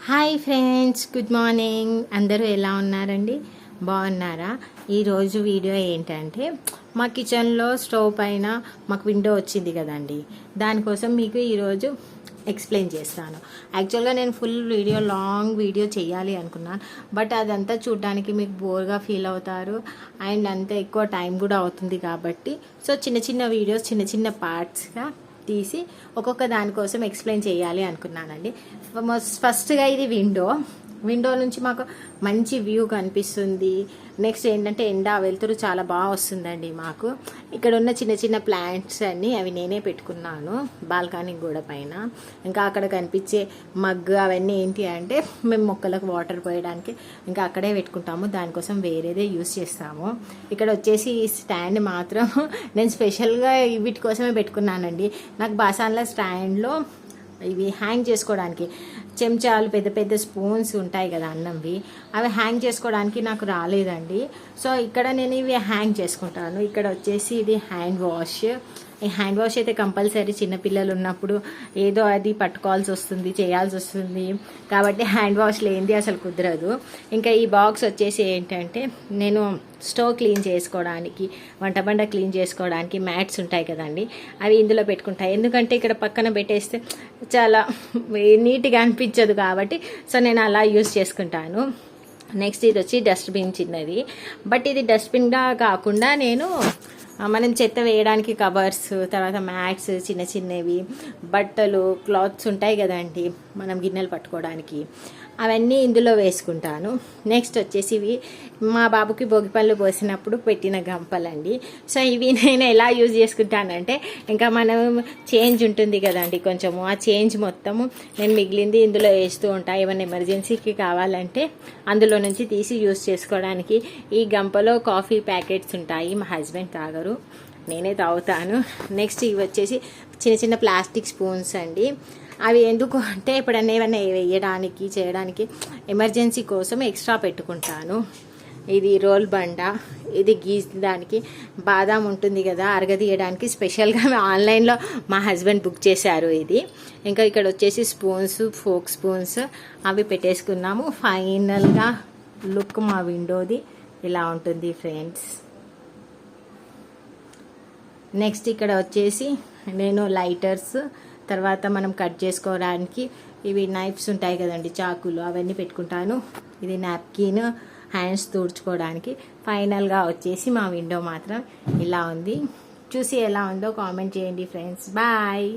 Hi friends, good morning. అందరూ ఎలా ఉన్నారండి? బాగున్నారా? ఈరోజు వీడియో ఏంటంటే మా కిచెన్లో స్టవ్ పైన మాకు విండో వచ్చింది కదండి, దానికోసం మీకు ఈరోజు ఎక్స్ప్లెయిన్ చేస్తాను. యాక్చువల్గా నేను ఫుల్ వీడియో, లాంగ్ వీడియో చేయాలి అనుకున్నాను, బట్ అదంతా చూడడానికి మీకు బోర్గా ఫీల్ అవుతారు అండ్ అంత ఎక్కువ టైం కూడా అవుతుంది కాబట్టి చిన్న చిన్న వీడియోస్, చిన్న చిన్న పార్ట్స్గా తీసి ఒక్కొక్క దానికోసం ఎక్స్ప్లెయిన్ చేయాలి అనుకున్నానండి. ఫస్ట్గా ఇది విండో నుంచి మాకు మంచి వ్యూ కనిపిస్తుంది. నెక్స్ట్ ఏంటంటే ఎండ వెలుతురు చాలా బాగా వస్తుందండి మాకు. ఇక్కడ ఉన్న చిన్న చిన్న ప్లాంట్స్ అన్నీ అవి నేనే పెట్టుకున్నాను బాల్కనీ గోడ పైన. ఇంకా అక్కడ కనిపించే మగ్గు అవన్నీ ఏంటి అంటే మేము మొక్కలకు వాటర్ పోయడానికి ఇంకా అక్కడే పెట్టుకుంటాము, దానికోసం వేరేదే యూస్ చేస్తాము. ఇక్కడ వచ్చేసి ఈ స్టాండ్ మాత్రం నేను స్పెషల్గా వీటి కోసమే పెట్టుకున్నానండి. నాకు బాసాన్ల స్టాండ్లో ఇవి హ్యాంగ్ చేసుకోవడానికి చెంచాలు, పెద్ద పెద్ద స్పూన్స్ ఉంటాయి కదా అన్నంవి, అవి హ్యాంగ్ చేసుకోవడానికి నాకు రాలేదండి. ఇక్కడ నేను ఇవి హ్యాంగ్ చేసుకుంటాను. ఇక్కడ వచ్చేసి ఇది హ్యాండ్ వాష్. ఈ హ్యాండ్ వాష్ అయితే కంపల్సరీ చిన్నపిల్లలు ఉన్నప్పుడు ఏదో అది పట్టుకోవాల్సి వస్తుంది, చేయాల్సి వస్తుంది కాబట్టి హ్యాండ్ వాష్ లేనిది అసలు కుదరదు. ఇంకా ఈ బాక్స్ వచ్చేసి ఏంటంటే నేను స్టవ్ క్లీన్ చేసుకోవడానికి, వంటబండ క్లీన్ చేసుకోవడానికి మ్యాట్స్ ఉంటాయి కదండి, అవి ఇందులో పెట్టుకుంటాయి. ఎందుకంటే ఇక్కడ పక్కన పెట్టేస్తే చాలా నీట్గా అనిపించదు కాబట్టి నేను అలా యూజ్ చేసుకుంటాను. నెక్స్ట్ ఇది వచ్చి డస్ట్బిన్ చిన్నది, బట్ ఇది డస్ట్బిన్గా కాకుండా నేను మనం చెత్త వేయడానికి కవర్స్, తర్వాత మ్యాట్స్, చిన్న చిన్నవి బట్టలు, క్లాత్స్ ఉంటాయి కదండి మనం గిన్నెలు పట్టుకోవడానికి, అవన్నీ ఇందులో వేసుకుంటాను. నెక్స్ట్ వచ్చేసి ఇవి మా బాబుకి భోగి పళ్ళు పోసినప్పుడు పెట్టిన గంపలండి. ఇవి నేను ఎలా యూజ్ చేసుకుంటానంటే, ఇంకా మనం చేంజ్ ఉంటుంది కదండి కొంచెము, ఆ చేంజ్ మొత్తము నేను మిగిలింది ఇందులో వేస్తూ ఉంటాను. ఏమైనా ఎమర్జెన్సీకి కావాలంటే అందులో నుంచి తీసి యూజ్ చేసుకోవడానికి. ఈ గంపలో కాఫీ ప్యాకెట్స్ ఉంటాయి, మా హస్బెండ్ తాగరు, నేనే తాగుతాను. నెక్స్ట్ ఇవి వచ్చేసి చిన్న చిన్న ప్లాస్టిక్ స్పూన్స్ అండి. అవి ఎందుకు అంటే ఎప్పుడన్నా ఏమన్నా వేయడానికి, చేయడానికి ఎమర్జెన్సీ కోసం ఎక్స్ట్రా పెట్టుకుంటాను. ఇది రోల్ బండ, ఇది గీయడానికి బాదాం ఉంటుంది కదా అరగదీయడానికి స్పెషల్గా ఆన్లైన్లో మా హస్బెండ్ బుక్ చేశారు ఇది. ఇంకా ఇక్కడ వచ్చేసి స్పూన్స్, ఫోక్ స్పూన్స్ అవి పెట్టేసుకున్నాము. ఫైనల్గా లుక్ మా విండోది ఇలా ఉంటుంది ఫ్రెండ్స్. నెక్స్ట్ ఇక్కడ వచ్చేసి నేను లైటర్స్, తర్వాత మనం కట్ చేసుకోవడానికి ఇవి నైఫ్స్ ఉంటాయి కదండి, చాకులు, అవన్నీ పెట్టుకుంటాను. ఇది నాప్కిన్, హ్యాండ్స్ తుడుచుకోవడానికి. ఫైనల్గా వచ్చేసి మా విండో మాత్రం ఇలా ఉంది. చూసి ఎలా ఉందో కామెంట్ చేయండి ఫ్రెండ్స్. బాయ్.